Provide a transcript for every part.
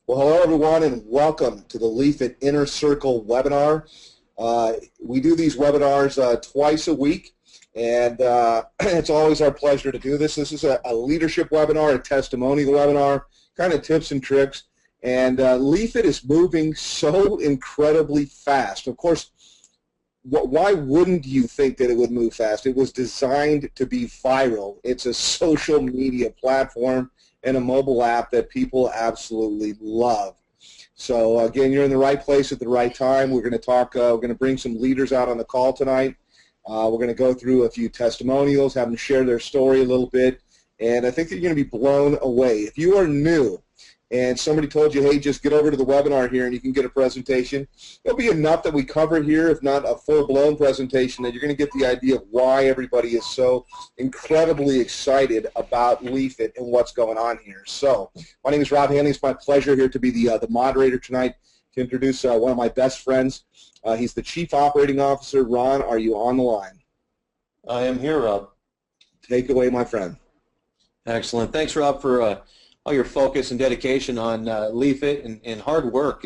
Well, hello everyone, and welcome to the Leafit Inner Circle webinar. We do these webinars twice a week, and it's always our pleasure to do this. This is a leadership webinar, a testimonial webinar, kind of tips and tricks. And Leafit is moving so incredibly fast. Of course, why wouldn't you think that it would move fast? It was designed to be viral. It's a social media platform and a mobile app that people absolutely love. So again, you're in the right place at the right time. We're going to talk, we're going to bring some leaders out on the call tonight. We're going to go through a few testimonials, have them share their story a little bit, and I think that you're going to be blown away. If you are new and somebody told you, hey, just get over to the webinar here and you can get a presentation, there'll be enough that we cover here, if not a full-blown presentation, that you're going to get the idea of why everybody is so incredibly excited about Leafit and what's going on here. So my name is Rob Hanley. It's my pleasure here to be the moderator tonight to introduce one of my best friends. He's the Chief Operating Officer. Ron, are you on the line? I am here, Rob. Take away, my friend. Excellent. Thanks, Rob, for all your focus and dedication on Leafit and hard work.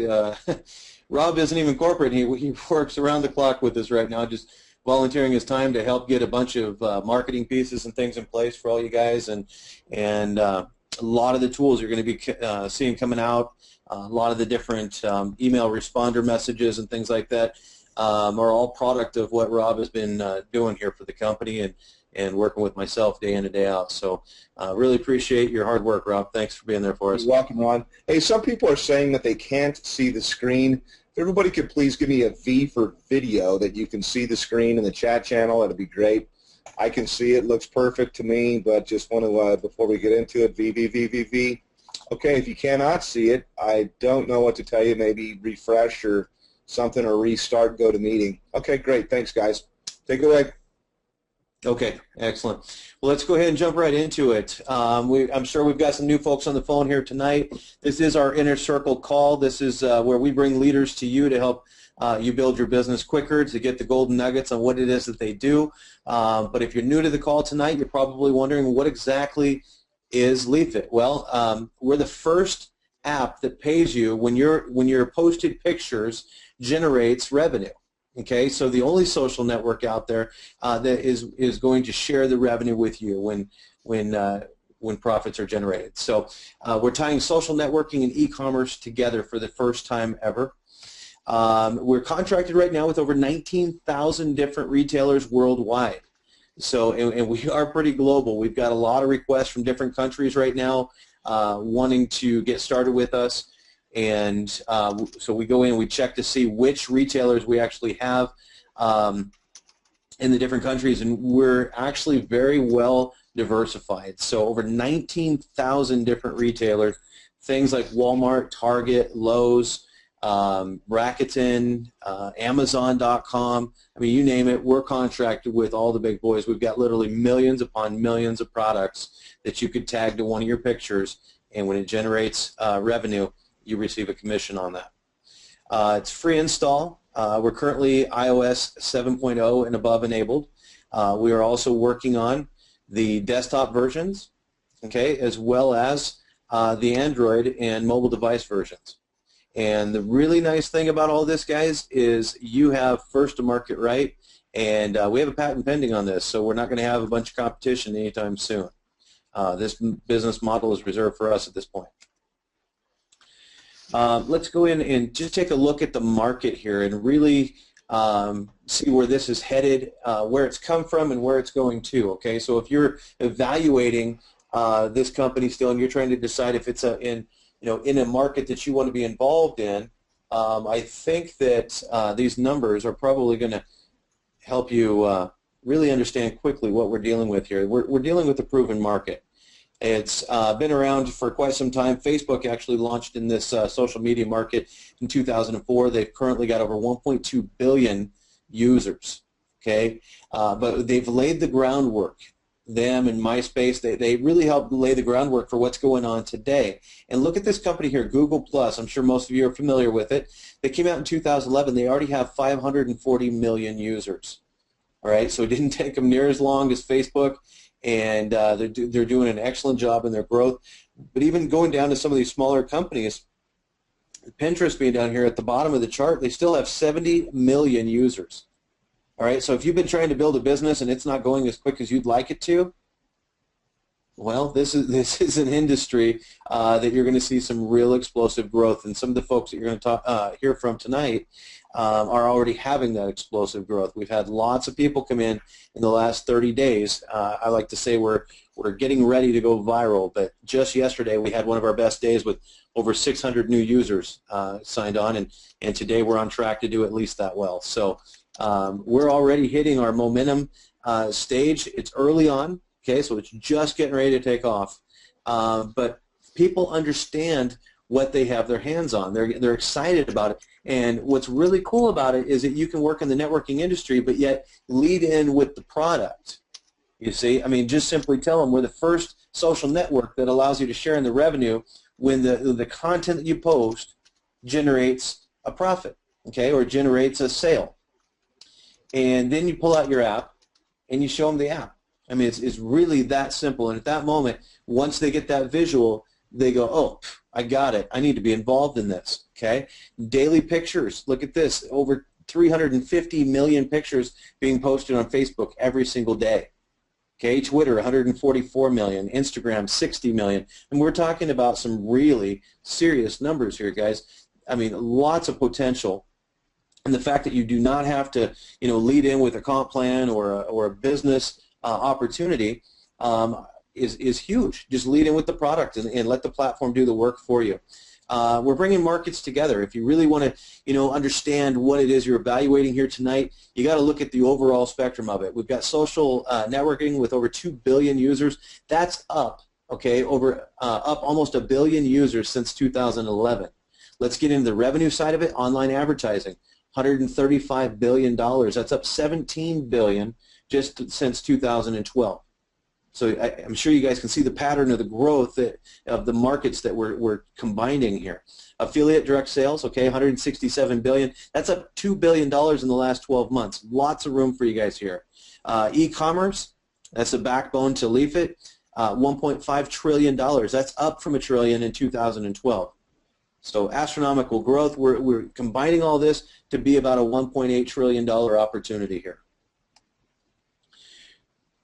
Rob isn't even corporate. He works around the clock with us right now, just volunteering his time to help get a bunch of marketing pieces and things in place for all you guys, and a lot of the tools you're going to be seeing coming out, a lot of the different email responder messages and things like that are all product of what Rob has been doing here for the company and working with myself day in and day out. So really appreciate your hard work, Rob. Thanks for being there for us. You're welcome, Ron. Hey, some people are saying that they can't see the screen. If everybody could please give me a V for video, that you can see the screen in the chat channel, that'd be great. I can see it. Looks perfect to me, but just want to, before we get into it, V. Okay, if you cannot see it, I don't know what to tell you. Maybe refresh or something, or restart, go to meeting. Okay, great. Thanks, guys. Take it away. Okay, excellent. Well, let's go ahead and jump right into it. I'm sure we've got some new folks on the phone here tonight. This is our Inner Circle call. This is where we bring leaders to you to help you build your business quicker, to get the golden nuggets on what it is that they do. But if you're new to the call tonight, you're probably wondering, what exactly is Leafit? Well, we're the first app that pays you when your posted pictures generates revenue. Okay, so the only social network out there that is going to share the revenue with you when profits are generated. So we're tying social networking and e-commerce together for the first time ever. We're contracted right now with over 19,000 different retailers worldwide. So and we are pretty global. We've got a lot of requests from different countries right now wanting to get started with us. And so we go in and we check to see which retailers we actually have in the different countries, and we're actually very well diversified. So over 19,000 different retailers, things like Walmart, Target, Lowe's, Rakuten, Amazon.com. I mean, you name it, we're contracted with all the big boys. We've got literally millions upon millions of products that you could tag to one of your pictures, and when it generates revenue, you receive a commission on that. It's free install. We're currently iOS 7.0 and above enabled. We are also working on the desktop versions, okay, as well as the Android and mobile device versions. And the really nice thing about all this, guys, is you have first to market right, and we have a patent pending on this, so we're not going to have a bunch of competition anytime soon. This business model is reserved for us at this point. Let's go in and just take a look at the market here and really see where this is headed, where it's come from, and where it's going to. Okay, so if you're evaluating this company still, and you're trying to decide if it's in a market that you want to be involved in, I think that these numbers are probably going to help you really understand quickly what we're dealing with here. We're dealing with a proven market. It's been around for quite some time. Facebook actually launched in this social media market in 2004. They've currently got over 1.2 billion users. Okay, but they've laid the groundwork. Them and MySpace, they really helped lay the groundwork for what's going on today. And look at this company here, Google+. I'm sure most of you are familiar with it. They came out in 2011. They already have 540 million users. All right, so it didn't take them near as long as Facebook, and they're doing an excellent job in their growth. But even going down to some of these smaller companies, Pinterest being down here at the bottom of the chart, they still have 70 million users. All right, so if you've been trying to build a business and it's not going as quick as you'd like it to, well, this is an industry that you're going to see some real explosive growth, and some of the folks that you're going to hear from tonight are already having that explosive growth. We've had lots of people come in the last 30 days. I like to say we're getting ready to go viral, but just yesterday we had one of our best days with over 600 new users signed on, and today we're on track to do at least that well. So we're already hitting our momentum stage. It's early on. Okay, so it's just getting ready to take off, but people understand what they have their hands on. They're excited about it, and what's really cool about it is that you can work in the networking industry, but yet lead in with the product. You see, I mean, just simply tell them we're the first social network that allows you to share in the revenue when the content that you post generates a profit, okay, or generates a sale, and then you pull out your app and you show them the app. I mean, it's really that simple, and at that moment, once they get that visual, they go, oh, I got it. I need to be involved in this, okay? Daily pictures. Look at this. Over 350 million pictures being posted on Facebook every single day. Okay, Twitter, 144 million. Instagram, 60 million. And we're talking about some really serious numbers here, guys. I mean, lots of potential. And the fact that you do not have to, lead in with a comp plan or a business opportunity is huge. Just lead in with the product and let the platform do the work for you. We're bringing markets together. If you really want to, understand what it is you're evaluating here tonight, you got to look at the overall spectrum of it. We've got social networking with over 2 billion users. That's up, okay, up almost 1 billion users since 2011. Let's get into the revenue side of it. Online advertising, $135 billion. That's up 17 billion just since 2012. So I'm sure you guys can see the pattern of the growth of the markets that we're combining here. Affiliate direct sales, okay, 167 billion. That's up $2 billion in the last 12 months. Lots of room for you guys here. E-commerce, that's the backbone to Leafit, $1.5 trillion. That's up from $1 trillion in 2012. So astronomical growth. We're combining all this to be about a $1.8 trillion opportunity here.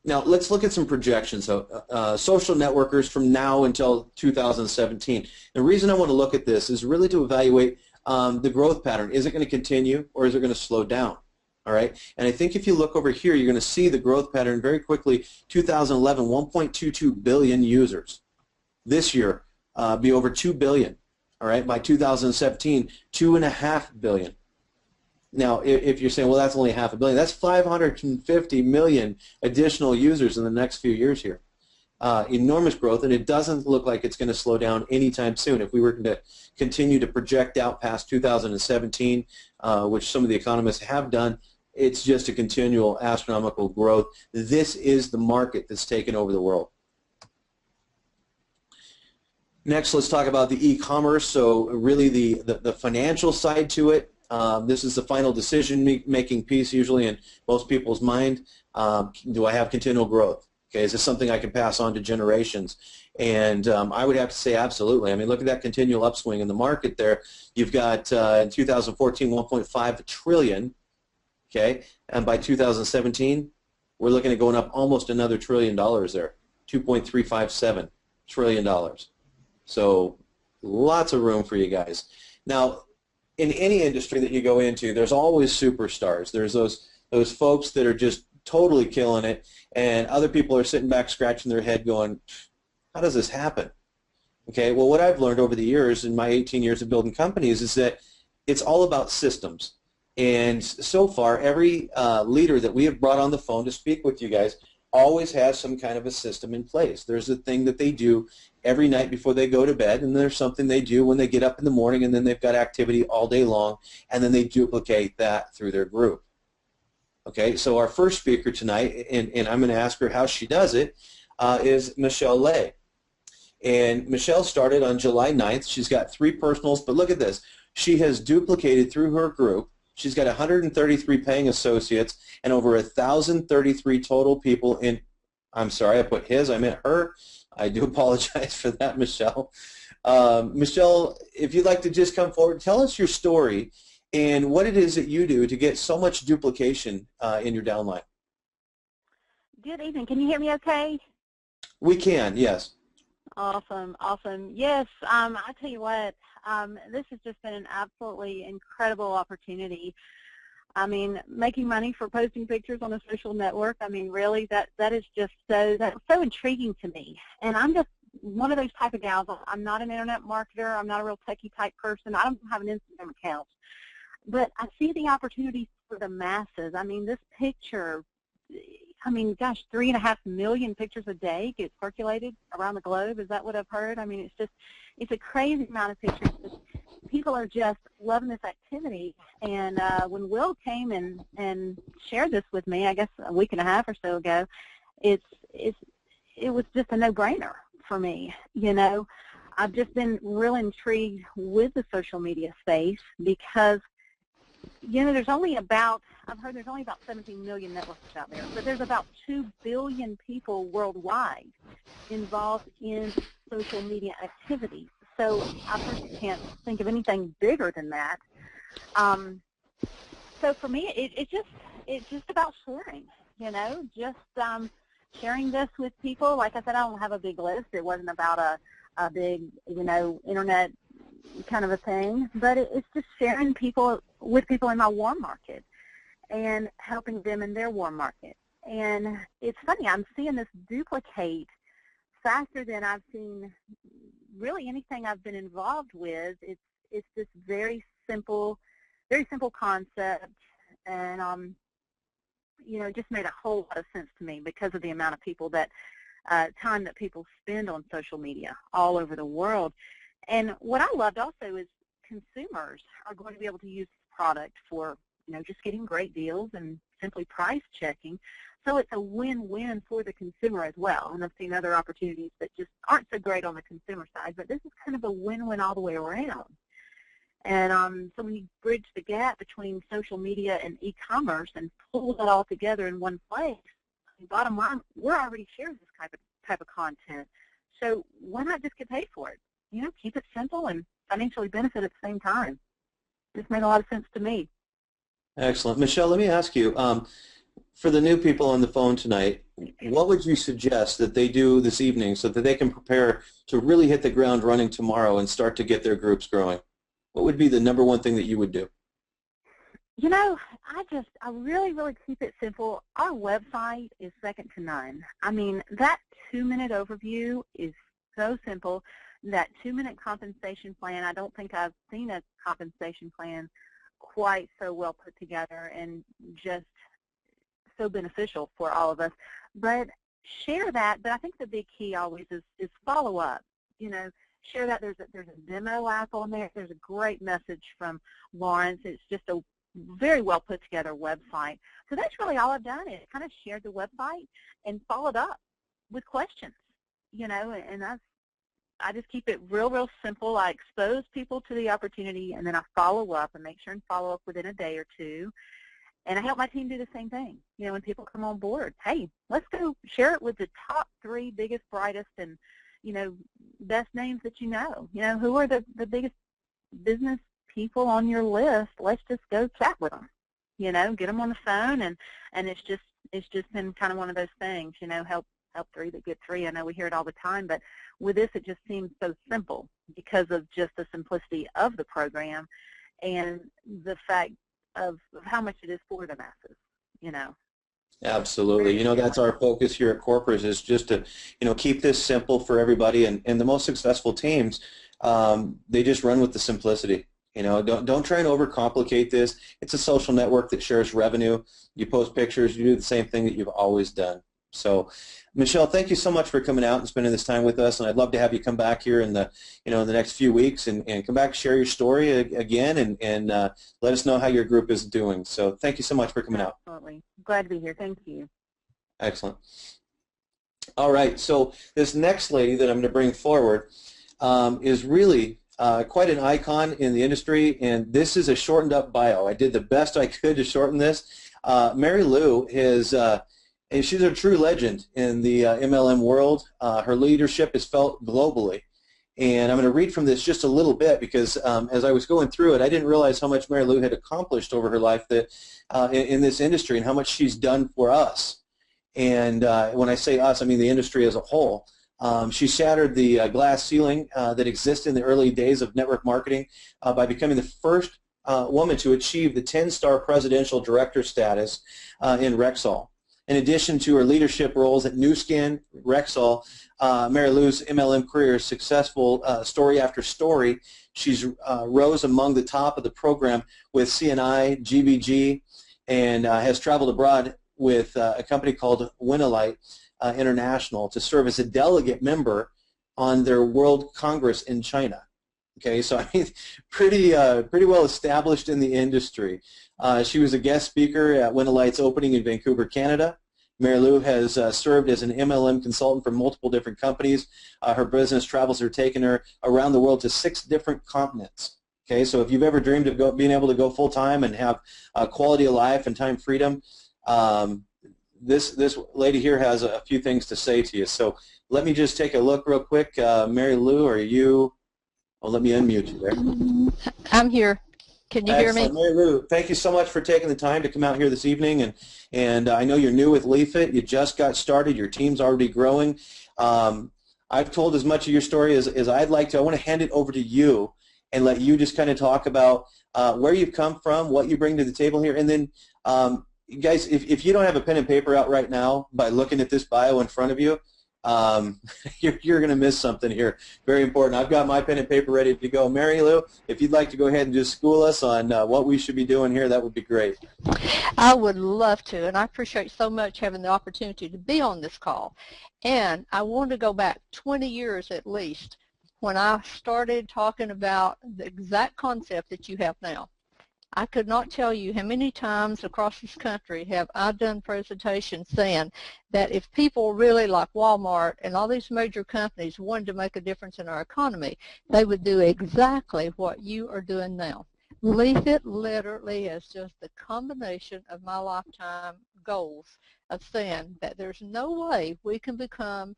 Now, let's look at some projections. Social networkers from now until 2017. The reason I want to look at this is really to evaluate the growth pattern. Is it going to continue or is it going to slow down? All right. And I think if you look over here, you're going to see the growth pattern very quickly. 2011, 1.22 billion users. This year, be over 2 billion. All right. By 2017, 2.5 billion. Now, if you're saying, well, that's only 500 million, that's 550 million additional users in the next few years here. Enormous growth, and it doesn't look like it's going to slow down anytime soon. If we were to continue to project out past 2017, which some of the economists have done, it's just a continual astronomical growth. This is the market that's taken over the world. Next, let's talk about the e-commerce, so really the financial side to it. This is the final decision-making piece usually in most people's mind. Do I have continual growth? Okay, is this something I can pass on to generations? And I would have to say absolutely. I mean, look at that continual upswing in the market there. You've got in 2014, 1.5 trillion, okay, and by 2017, we're looking at going up almost another $1 trillion there, $2.357 trillion. So lots of room for you guys. Now, in any industry that you go into, there's always superstars. There's those folks that are just totally killing it, and other people are sitting back scratching their head going, how does this happen? Okay, well, what I've learned over the years in my 18 years of building companies is that it's all about systems. And so far, every leader that we have brought on the phone to speak with you guys always has some kind of a system in place. There's a thing that they do every night before they go to bed, and there's something they do when they get up in the morning, and then they've got activity all day long, and then they duplicate that through their group. Okay, so our first speaker tonight, and I'm going to ask her how she does it, is Michele. And Michele started on July 9th. She's got 3 personals, but look at this. She has duplicated through her group. She's got 133 paying associates and over 1,033 total people in, I'm sorry, I put his, I meant her. I do apologize for that, Michele. Michele, if you'd like to just come forward, tell us your story and what it is that you do to get so much duplication in your downline. Good evening. Can you hear me okay? We can, yes. Awesome, awesome. Yes, I tell you what, this has just been an absolutely incredible opportunity. I mean, making money for posting pictures on a social network, I mean, really, that's so intriguing to me. And I'm just one of those type of gals. I'm not an internet marketer. I'm not a real techie type person. I don't have an Instagram account. But I see the opportunities for the masses. I mean, this picture, I mean, gosh, 3.5 million pictures a day get circulated around the globe. Is that what I've heard? I mean, it's a crazy amount of pictures. People are just loving this activity. And when Will came and shared this with me, I guess a week and a half or so ago, it was just a no-brainer for me. You know, I've just been real intrigued with the social media space because, you know, I've heard there's only about 17 million networks out there, but there's about 2 billion people worldwide involved in social media activity. So I personally can't think of anything bigger than that. So for me, it's just about sharing, you know, just sharing this with people. Like I said, I don't have a big list. It wasn't about a big, you know, internet kind of a thing, but it's just sharing with people in my warm market and helping them in their warm market. And it's funny, I'm seeing this duplicate faster than I've seen really anything I've been involved with. It's this very simple concept, and you know, it just made a whole lot of sense to me because of the amount of people time that people spend on social media all over the world. And what I loved also is consumers are going to be able to use this product for, you know, just getting great deals and simply price checking. So it's a win-win for the consumer as well. And I've seen other opportunities that just aren't so great on the consumer side, but this is kind of a win-win all the way around. And so when you bridge the gap between social media and e-commerce and pull that all together in one place, bottom line, we're already sharing this type of content. So why not just get paid for it? You know, keep it simple and financially benefit at the same time. This made a lot of sense to me. Excellent. Michele, let me ask you, for the new people on the phone tonight, what would you suggest that they do this evening so that they can prepare to really hit the ground running tomorrow and start to get their groups growing? What would be the number one thing that you would do? You know, I really, really keep it simple. Our website is second to none. I mean, that 2-minute overview is so simple. That 2-minute compensation plan, I don't think I've seen a compensation plan quite so well put together and just so beneficial for all of us. But share that. But I think the big key always is follow up. You know, share that. There's a demo app on there. There's a great message from Lawrence. It's just a very well put together website. So that's really all I've done is kind of shared the website and followed up with questions. You know, and I just keep it real simple. I expose people to the opportunity, and then I follow up and make sure and follow up within a day or two. And I help my team do the same thing. You know, when people come on board, hey, let's go share it with the top 3 biggest, brightest, and, you know, best names that you know. You know, who are the biggest business people on your list? Let's just go chat with them. You know, get them on the phone, and it's just been kind of one of those things. You know, help 3 that get 3. I know we hear it all the time, but with this, it just seems so simple because of just the simplicity of the program and the fact of how much it is for the masses, you know. Absolutely. You know, that's our focus here at Corporate is just to, you know, keep this simple for everybody. And the most successful teams, they just run with the simplicity. You know, don't try and overcomplicate this. It's a social network that shares revenue. You post pictures. You do the same thing that you've always done. So, Michele, thank you so much for coming out and spending this time with us. And I'd love to have you come back here in the, you know, in the next few weeks and come back, share your story again, and let us know how your group is doing. So, thank you so much for coming out. Absolutely, glad to be here. Thank you. Excellent. All right. So, this next lady that I'm going to bring forward is really quite an icon in the industry, and this is a shortened up bio. I did the best I could to shorten this. Mary Lou is. And she's a true legend in the MLM world. Her leadership is felt globally, And I'm going to read from this just a little bit because as I was going through it, I didn't realize how much Mary Lou had accomplished over her life that, in this industry and how much she's done for us. And when I say us, I mean the industry as a whole. She shattered the glass ceiling that existed in the early days of network marketing by becoming the first woman to achieve the 10-star presidential director status in Rexall. In addition to her leadership roles at Newscan, Rexall, Mary Lou's MLM career is successful story after story. She's rose among the top of the program with CNI, GBG, and has traveled abroad with a company called Winalite International to serve as a delegate member on their World Congress in China. Okay, so I mean, pretty well established in the industry. She was a guest speaker at Winalite's opening in Vancouver, Canada. Mary Lou has served as an MLM consultant for multiple different companies. Her business travels are taking her around the world to 6 different continents. Okay, so if you've ever dreamed of being able to go full-time and have quality of life and time freedom, this lady here has a few things to say to you. So let me just take a look real quick. Mary Lou, are you? Oh, let me unmute you there. I'm here. Can you hear me? Mary Lou, thank you so much for taking the time to come out here this evening. And I know you're new with Leafit. You just got started. Your team's already growing. I've told as much of your story as I'd like to. I want to hand it over to you and let you just kind of talk about where you've come from, what you bring to the table here. And then, you guys, if you don't have a pen and paper out right now by looking at this bio in front of you, you're going to miss something here. Very important. I've got my pen and paper ready to go. Mary Lou, if you'd like to go ahead and just school us on what we should be doing here, that would be great. I would love to, and I appreciate so much having the opportunity to be on this call. And I want to go back 20 years at least when I started talking about the exact concept that you have now. I could not tell you how many times across this country have I done presentations saying that if people really like Walmart and all these major companies wanted to make a difference in our economy, they would do exactly what you are doing now. Leafit literally is just the combination of my lifetime goals of saying that there's no way we can become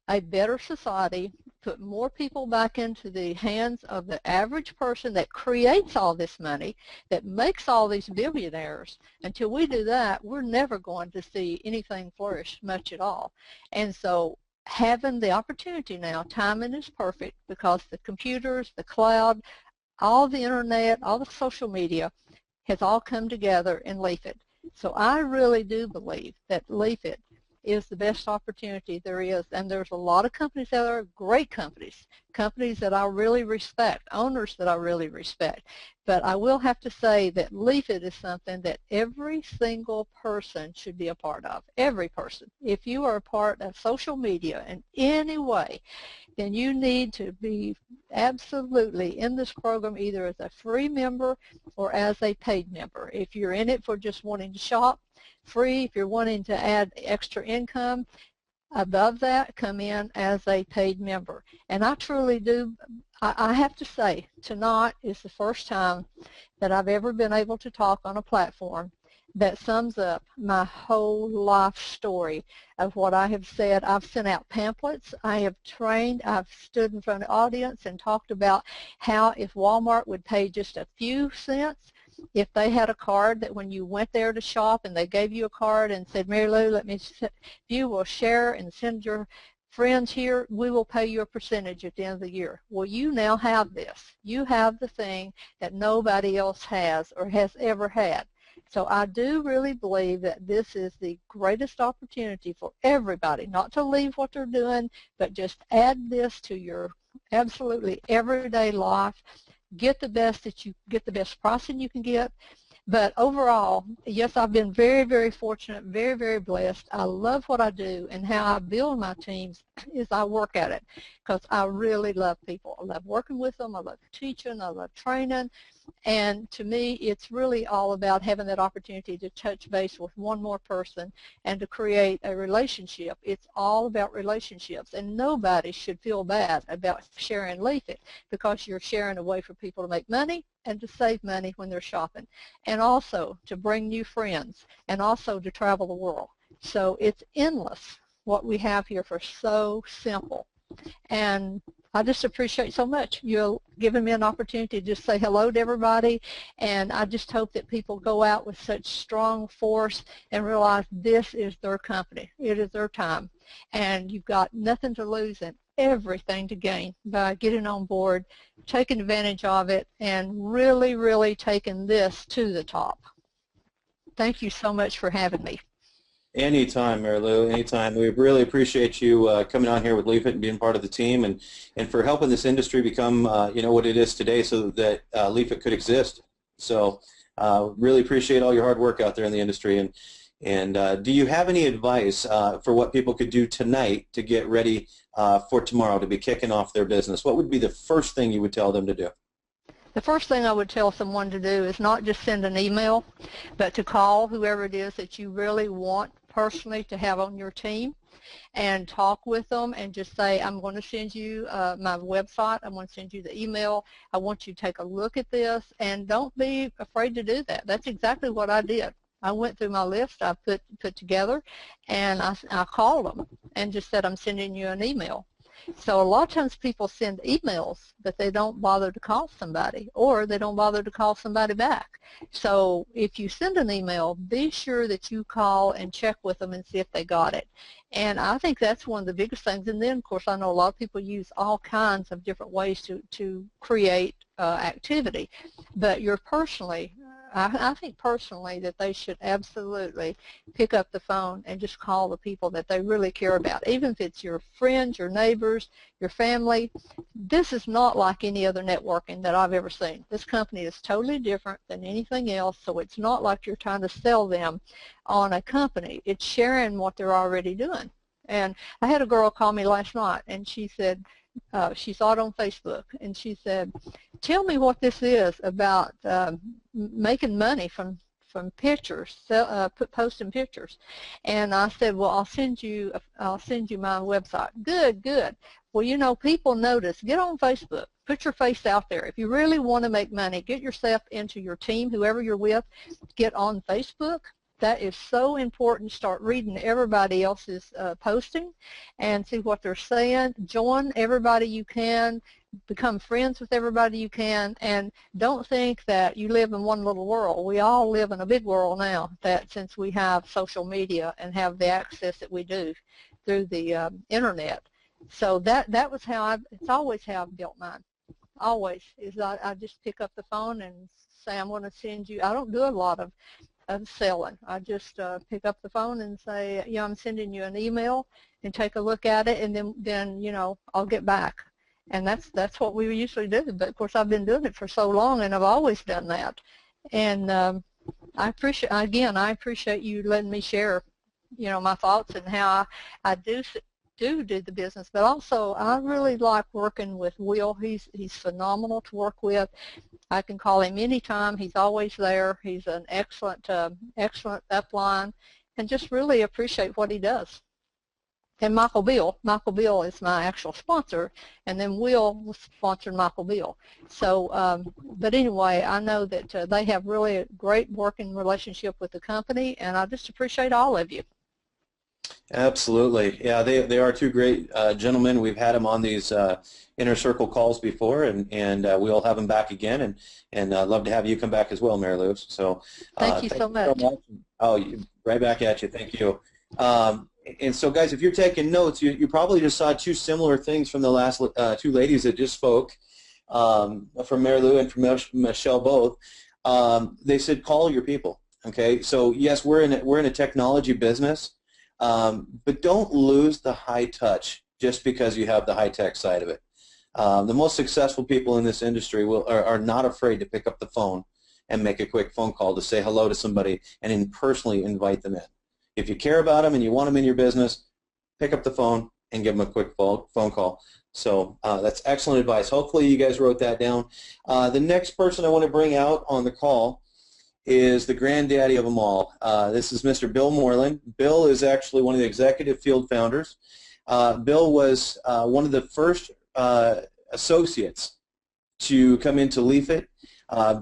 a better society, put more people back into the hands of the average person that creates all this money, that makes all these billionaires. Until we do that, we're never going to see anything flourish much at all. And so having the opportunity now, timing is perfect because the computers, the cloud, all the internet, all the social media has all come together in Leafit. So I really do believe that Leafit is the best opportunity there is, and there's a lot of companies out there, great companies, companies that I really respect, owners that I really respect. But I will have to say that Leafit is something that every single person should be a part of, every person. If you are a part of social media in any way, then you need to be absolutely in this program either as a free member or as a paid member. If you're in it for just wanting to shop, free. If you're wanting to add extra income above that, come in as a paid member. And I truly do, I have to say, tonight is the first time that I've ever been able to talk on a platform that sums up my whole life story of what I have said. I've sent out pamphlets, I have trained, I've stood in front of the audience and talked about how if Walmart would pay just a few cents, if they had a card that when you went there to shop and they gave you a card and said, Mary Lou, if you will share and send your friends here, we will pay you a percentage at the end of the year. Well, you now have this. You have the thing that nobody else has or has ever had. So I do really believe that this is the greatest opportunity for everybody, not to leave what they're doing, but just add this to your absolutely everyday life. Get the best get the best pricing you can get. But overall, yes, I've been very, very fortunate, very, very blessed. I love what I do, and how I build my teams is I work at it because I really love people. I love working with them. I love teaching. I love training. And to me, it's really all about having that opportunity to touch base with one more person and to create a relationship. It's all about relationships, and nobody should feel bad about sharing Leafit because you're sharing a way for people to make money and to save money when they're shopping, and also to bring new friends, and also to travel the world. So it's endless what we have here for so simple. And I just appreciate so much you giving me an opportunity to just say hello to everybody, and I just hope that people go out with such strong force and realize this is their company. It is their time, and you've got nothing to lose and everything to gain by getting on board, taking advantage of it, and really, really taking this to the top. Thank you so much for having me. Anytime, Mary Lou, anytime. We really appreciate you coming on here with Leafit and being part of the team, and for helping this industry become you know, what it is today, so that Leafit could exist. So really appreciate all your hard work out there in the industry. And do you have any advice for what people could do tonight to get ready for tomorrow, to be kicking off their business? What would be the first thing you would tell them to do? The first thing I would tell someone to do is not just send an email, but to call whoever it is that you really want personally to have on your team and talk with them and just say, I'm going to send you my website, I'm going to send you the email, I want you to take a look at this, and don't be afraid to do that. That's exactly what I did. I went through my list I put together, and I called them and just said, I'm sending you an email. So a lot of times people send emails, but they don't bother to call somebody, or they don't bother to call somebody back. So if you send an email, be sure that you call and check with them and see if they got it. And I think that's one of the biggest things. And then, of course, I know a lot of people use all kinds of different ways to create activity. But you're personally, I think personally that they should absolutely pick up the phone and just call the people that they really care about, even if it's your friends, your neighbors, your family. This is not like any other networking that I've ever seen. This company is totally different than anything else, so it's not like you're trying to sell them on a company. It's sharing what they're already doing. And I had a girl call me last night, and she said, she saw it on Facebook, and she said, tell me what this is about making money from pictures, posting pictures. And I said, well, I'll send you my website. Good. Well, you know, people notice. Get on Facebook. Put your face out there. If you really want to make money, get yourself into your team, whoever you're with, get on Facebook. That is so important. Start reading everybody else's posting and see what they're saying. Join everybody you can. Become friends with everybody you can. And don't think that you live in one little world. We all live in a big world now, that since we have social media and have the access that we do through the internet. So that was how it's always how I've built mine. Always is I just pick up the phone and say, I'm going to send you. I don't do a lot of selling. I just pick up the phone and say, yeah, I'm sending you an email, and take a look at it, and then you know, I'll get back. And that's what we usually do. But of course, I've been doing it for so long, and I've always done that. And I appreciate you letting me share, you know, my thoughts and how I do the business. But also, I really like working with Will. He's phenomenal to work with. I can call him anytime. He's always there. He's an excellent upline, and just really appreciate what he does. And Michael Bill is my actual sponsor, and then Will was sponsoring Michael Bill. So, but anyway, I know that they have really a great working relationship with the company, and I just appreciate all of you. Absolutely. Yeah, they are two great gentlemen. We've had them on these Inner Circle calls before, and we'll have them back again, and I'd love to have you come back as well, Mary Lou. So thank you so much. Oh, right back at you. Thank you. And so, guys, if you're taking notes, you probably just saw two similar things from the last two ladies that just spoke, from Mary Lou and from Michele both. They said call your people. Okay, so yes, we're in a technology business. But don't lose the high touch just because you have the high-tech side of it. The most successful people in this industry are not afraid to pick up the phone and make a quick phone call to say hello to somebody and then personally invite them in. If you care about them and you want them in your business, pick up the phone and give them a quick phone call. So that's excellent advice. Hopefully you guys wrote that down. The next person I want to bring out on the call is the granddaddy of them all. This is Mr. Bill Moreland. Bill is actually one of the executive field founders. Bill was one of the first associates to come into Leafit.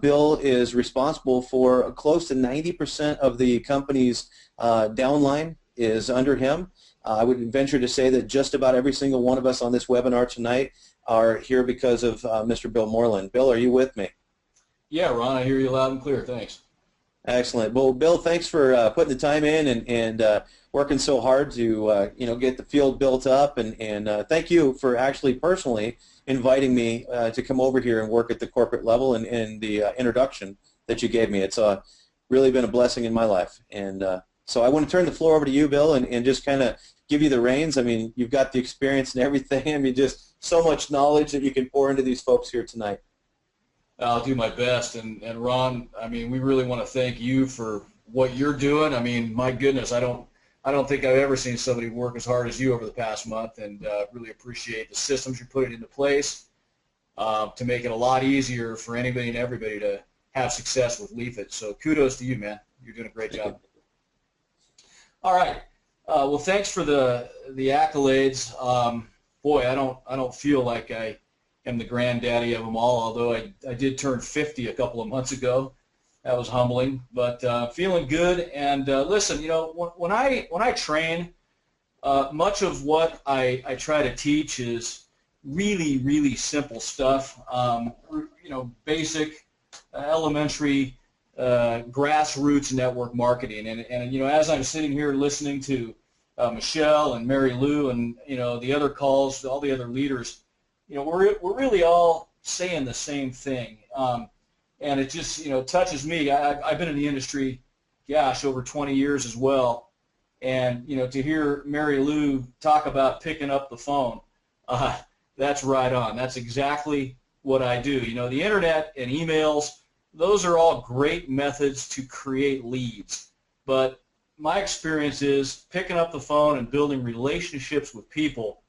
Bill is responsible for close to 90% of the company's downline is under him. I would venture to say that just about every single one of us on this webinar tonight are here because of Mr. Bill Moreland. Bill, are you with me? Yeah, Ron, I hear you loud and clear. Thanks. Excellent. Well, Bill, thanks for putting the time in and working so hard to get the field built up, and thank you for actually personally inviting me to come over here and work at the corporate level and the introduction that you gave me. It's really been a blessing in my life, and so I want to turn the floor over to you, Bill, and just kind of give you the reins. I mean, you've got the experience and everything. I mean, just so much knowledge that you can pour into these folks here tonight. I'll do my best. And Ron, I mean, we really want to thank you for what you're doing. I mean, my goodness, I don't think I've ever seen somebody work as hard as you over the past month, and really appreciate the systems you're putting into place to make it a lot easier for anybody and everybody to have success with Leafit. So kudos to you, man. You're doing a great job. All right. Well, thanks for the accolades. Boy, I don't feel like I am the granddaddy of them all, although I did turn 50 a couple of months ago. That was humbling, but feeling good. And listen, when I train, much of what I try to teach is really, really simple stuff. Basic, elementary, grassroots network marketing. And as I'm sitting here listening to Michele and Mary Lou and the other calls, all the other leaders, we're really all saying the same thing, and it just touches me. I've been in the industry, gosh, over 20 years as well, and to hear Mary Lou talk about picking up the phone, that's right on. That's exactly what I do. The internet and emails, those are all great methods to create leads, but my experience is picking up the phone and building relationships with people.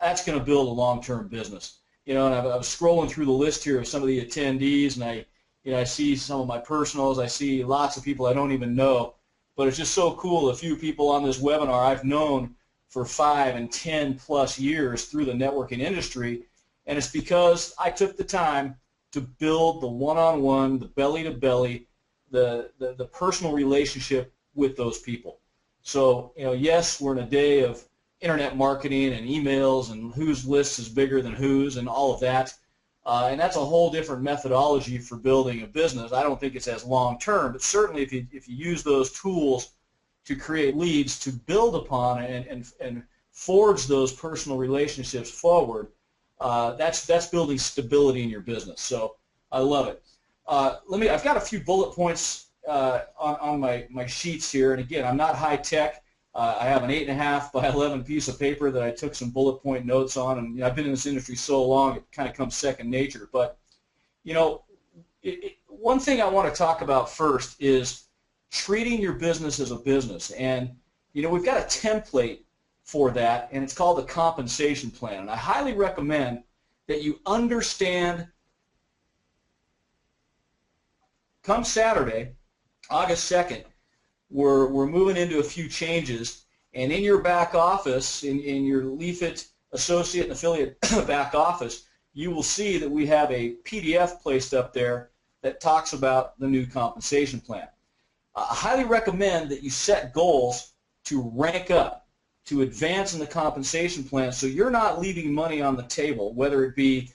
That's going to build a long-term business. And I was scrolling through the list here of some of the attendees, and I see some of my personals. I see lots of people I don't even know, but it's just so cool. A few people on this webinar I've known for 5 and 10 plus years through the networking industry, and it's because I took the time to build the one-on-one, the belly-to-belly, the personal relationship with those people. So, yes, we're in a day of internet marketing and emails and whose list is bigger than whose and all of that. And that's a whole different methodology for building a business. I don't think it's as long-term, but certainly if you use those tools to create leads, to build upon and forge those personal relationships forward, that's building stability in your business. So I love it. I've got a few bullet points on my sheets here, and again, I'm not high-tech. I have an 8.5 by 11 piece of paper that I took some bullet point notes on, and I've been in this industry so long it kind of comes second nature. But one thing I want to talk about first is treating your business as a business, and we've got a template for that, and it's called a compensation plan. And I highly recommend that you understand. Come Saturday, August 2nd. We're moving into a few changes, and in your back office, in your Leafit associate and affiliate back office, you will see that we have a PDF placed up there that talks about the new compensation plan. I highly recommend that you set goals to rank up, to advance in the compensation plan, so you're not leaving money on the table, whether it be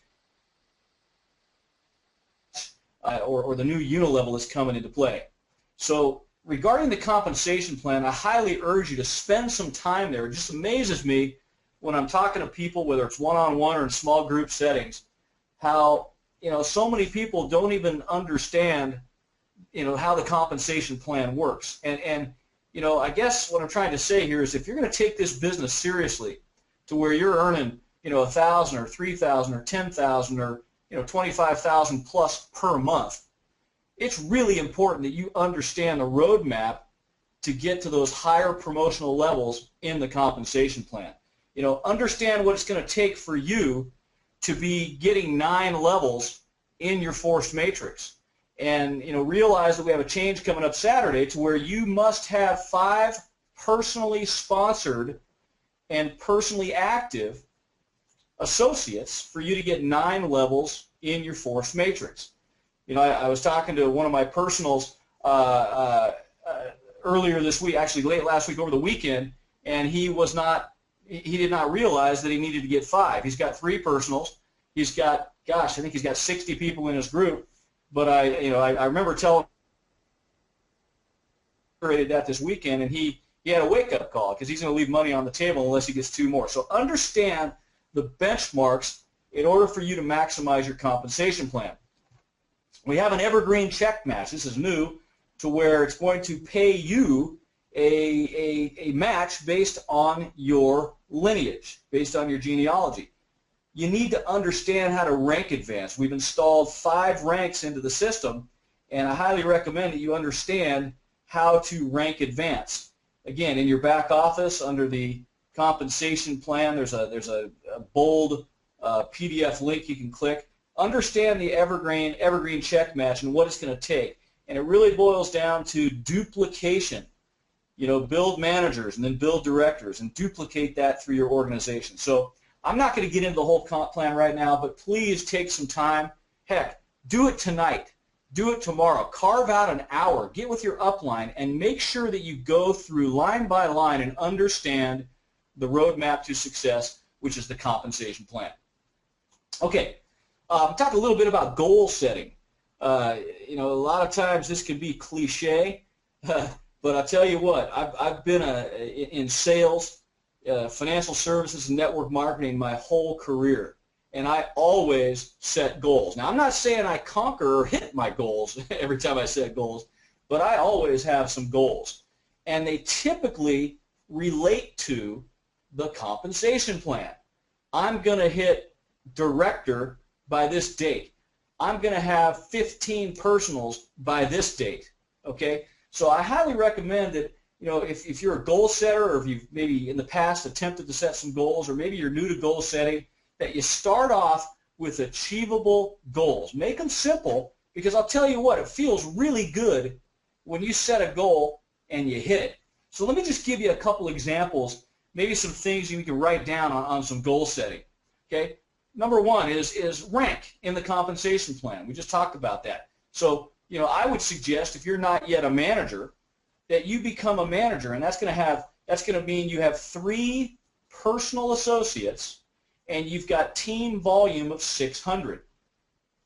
or the new unilevel that's coming into play. So regarding the compensation plan, I highly urge you to spend some time there. It just amazes me when I'm talking to people, whether it's one-on-one or in small group settings, how so many people don't even understand how the compensation plan works. And I guess what I'm trying to say here is if you're going to take this business seriously to where you're earning $1,000 or $3,000 or $10,000 or $25,000 plus per month, it's really important that you understand the roadmap to get to those higher promotional levels in the compensation plan. Understand what it's going to take for you to be getting 9 levels in your forced matrix. And realize that we have a change coming up Saturday to where you must have 5 personally sponsored and personally active associates for you to get 9 levels in your forced matrix. I was talking to one of my personals earlier this week, actually late last week over the weekend, and he was not he did not realize that he needed to get 5. He's got 3 personals. He's got, gosh, I think he's got 60 people in his group. But I remember telling him that this weekend, and he had a wake-up call because he's going to leave money on the table unless he gets 2 more. So understand the benchmarks in order for you to maximize your compensation plan. We have an evergreen check match. This is new, to where it's going to pay you a match based on your lineage, based on your genealogy. You need to understand how to rank advance. We've installed 5 ranks into the system, and I highly recommend that you understand how to rank advance. Again, in your back office, under the compensation plan, there's a bold PDF link you can click. Understand the evergreen check match and what it's going to take. And it really boils down to duplication. Build managers and then build directors and duplicate that through your organization. So I'm not going to get into the whole comp plan right now, but please take some time. Heck, do it tonight. Do it tomorrow. Carve out an hour. Get with your upline and make sure that you go through line by line and understand the roadmap to success, which is the compensation plan. Okay, talk a little bit about goal setting. A lot of times this can be cliche, but I'll tell you what, I've been in sales, financial services, and network marketing my whole career, and I always set goals. Now, I'm not saying I conquer or hit my goals every time I set goals, but I always have some goals, and they typically relate to the compensation plan. I'm going to hit director by this date. I'm going to have 15 personals by this date, okay? So I highly recommend that, if you're a goal setter, or if you've maybe in the past attempted to set some goals, or maybe you're new to goal setting, that you start off with achievable goals. Make them simple, because I'll tell you what, it feels really good when you set a goal and you hit it. So let me just give you a couple examples, maybe some things you can write down on some goal setting, okay? Number 1 is rank in the compensation plan. We just talked about that. So, I would suggest, if you're not yet a manager, that you become a manager, and that's going to mean you have 3 personal associates, and you've got team volume of 600.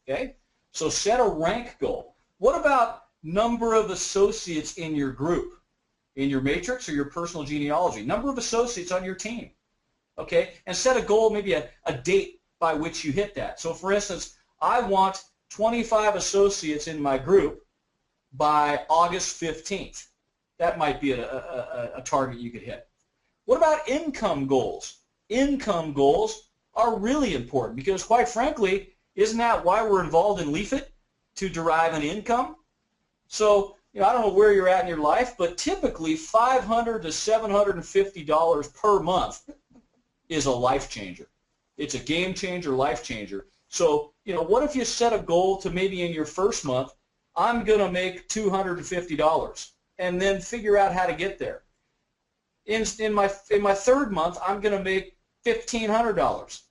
Okay? So set a rank goal. What about number of associates in your group, in your matrix or your personal genealogy? Number of associates on your team. Okay? And set a goal, maybe a date by which you hit that. So for instance, I want 25 associates in my group by August 15th. That might be a target you could hit. What about income goals? Income goals are really important because, quite frankly, isn't that why we're involved in Leafit? To derive an income? So, I don't know where you're at in your life, but typically $500 to $750 per month is a life changer. It's a game changer, life changer. So, what if you set a goal to maybe in your first month, I'm going to make $250, and then figure out how to get there. In my third month, I'm going to make $1,500.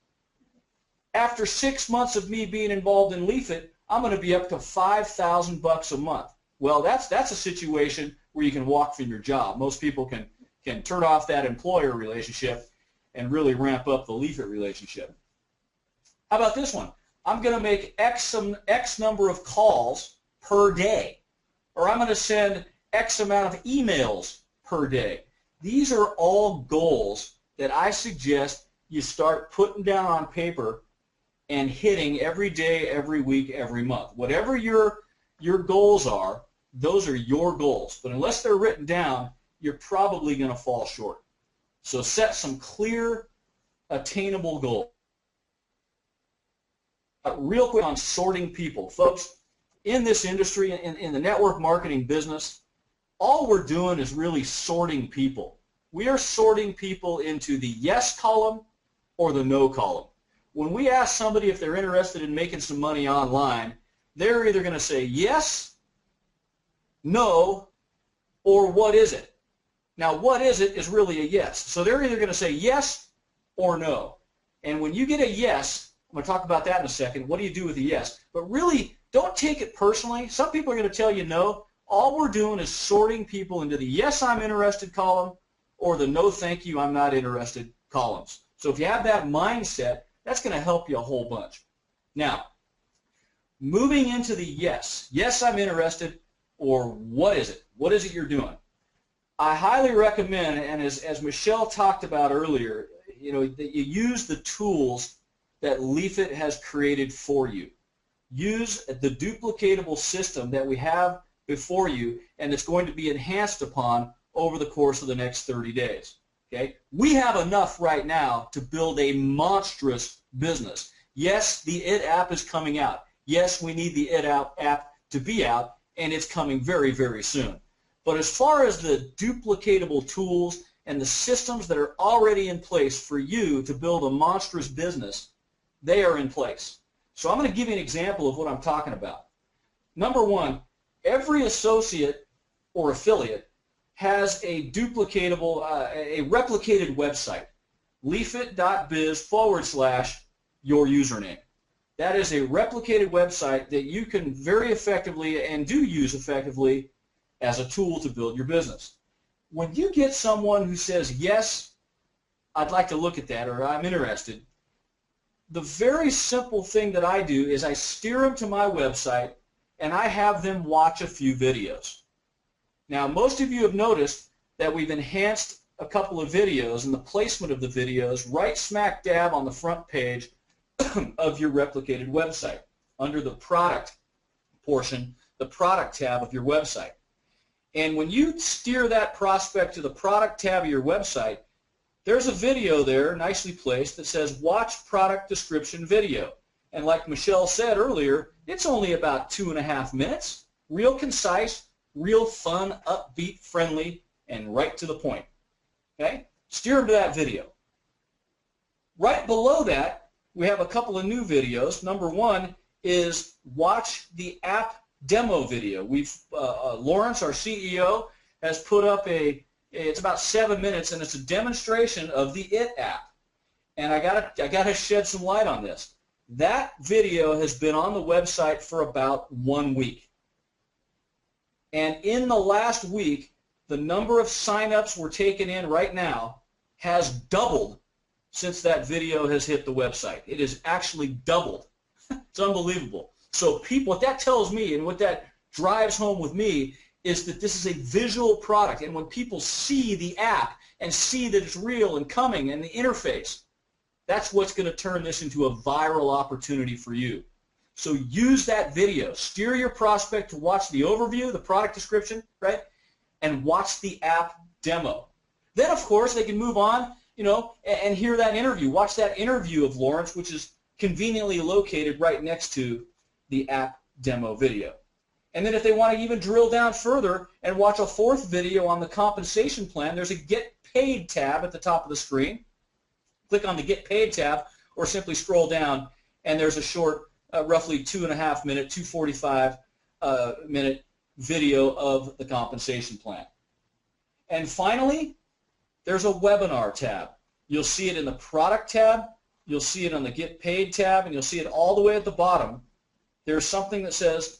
After 6 months of me being involved in Leafit, I'm going to be up to $5,000 a month. Well, that's a situation where you can walk from your job. Most people can turn off that employer relationship and really ramp up the Leafit relationship. How about this one? I'm going to make X number of calls per day, or I'm going to send X amount of emails per day. These are all goals that I suggest you start putting down on paper and hitting every day, every week, every month. Whatever your goals are, those are your goals. But unless they're written down, you're probably going to fall short. So set some clear, attainable goals. Real quick on sorting people. Folks, in this industry, in the network marketing business, all we're doing is really sorting people. We are sorting people into the yes column or the no column. When we ask somebody if they're interested in making some money online, they're either going to say yes, no, or what is it? Now, what is it is really a yes. So they're either going to say yes or no. And when you get a yes, I'm going to talk about that in a second. What do you do with a yes? But really, don't take it personally. Some people are going to tell you no. All we're doing is sorting people into the yes, I'm interested column or the no, thank you, I'm not interested columns. So if you have that mindset, that's going to help you a whole bunch. Now, moving into the yes, I'm interested, or what is it? What is it you're doing? I highly recommend, and as Michele talked about earlier, that you use the tools that Leafit has created for you. Use the duplicatable system that we have before you, and it's going to be enhanced upon over the course of the next 30 days. Okay? We have enough right now to build a monstrous business. Yes, the IT app is coming out. Yes, we need the IT app to be out, and it's coming very, very soon. But as far as the duplicatable tools and the systems that are already in place for you to build a monstrous business, they are in place. So I'm going to give you an example of what I'm talking about. Number one, every associate or affiliate has a duplicatable, a replicated website, leafit.biz/your username. That is a replicated website that you can very effectively and do use effectively as a tool to build your business. When you get someone who says, yes, I'd like to look at that, or I'm interested, the very simple thing that I do is I steer them to my website and I have them watch a few videos. Now, most of you have noticed that we've enhanced a couple of videos and the placement of the videos right smack dab on the front page of your replicated website under the product portion, the product tab of your website. And when you steer that prospect to the product tab of your website, there's a video there nicely placed that says watch product description video. And like Michele said earlier, it's only about 2.5 minutes, real concise, real fun, upbeat, friendly, and right to the point. Okay? Steer them to that video. Right below that, we have a couple of new videos. Number one is watch the app demo video. Lawrence, our CEO, has put up it's about 7 minutes, and it's a demonstration of the IT app. And I gotta shed some light on this. That video has been on the website for about 1 week. And in the last week, the number of signups we're taking in right now has doubled since that video has hit the website. It has actually doubled. It's unbelievable. So what that tells me and what that drives home with me is that this is a visual product. And when people see the app and see that it's real and coming and the interface, that's what's going to turn this into a viral opportunity for you. So use that video. Steer your prospect to watch the overview, the product description, right? And watch the app demo. Then, of course, they can move on, and hear that interview. Watch that interview of Lawrence, which is conveniently located right next to the app demo video. And then if they want to even drill down further and watch a fourth video on the compensation plan, there's a Get Paid tab at the top of the screen. Click on the Get Paid tab or simply scroll down, and there's a short, roughly 2.5 minute, 2:45 minute video of the compensation plan. And finally, there's a webinar tab. You'll see it in the product tab, you'll see it on the Get Paid tab, and you'll see it all the way at the bottom. There's something that says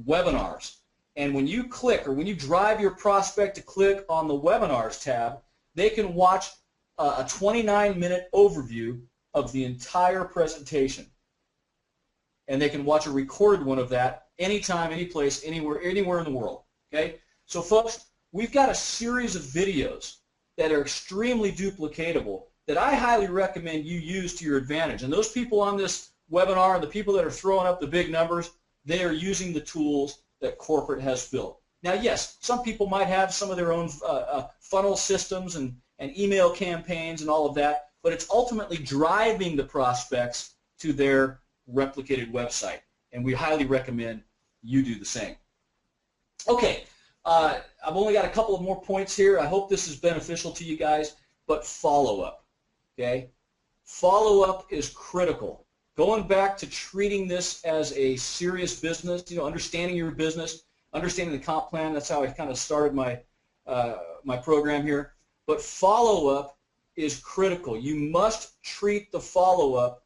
webinars. And when you click, or when you drive your prospect to click on the webinars tab, they can watch a 29-minute overview of the entire presentation. And they can watch a recorded one of that anytime, any place, anywhere in the world. Okay? So folks, we've got a series of videos that are extremely duplicatable that I highly recommend you use to your advantage. And those people on this webinar and the people that are throwing up the big numbers, they are using the tools that corporate has built. Now, yes, some people might have some of their own funnel systems and email campaigns and all of that, but it's ultimately driving the prospects to their replicated website, and we highly recommend you do the same. Okay, I've only got a couple of more points here. I hope this is beneficial to you guys, but follow-up, okay? Follow-up is critical. Going back to treating this as a serious business, understanding your business, understanding the comp plan, that's how I kind of started my program here. But follow-up is critical. You must treat the follow-up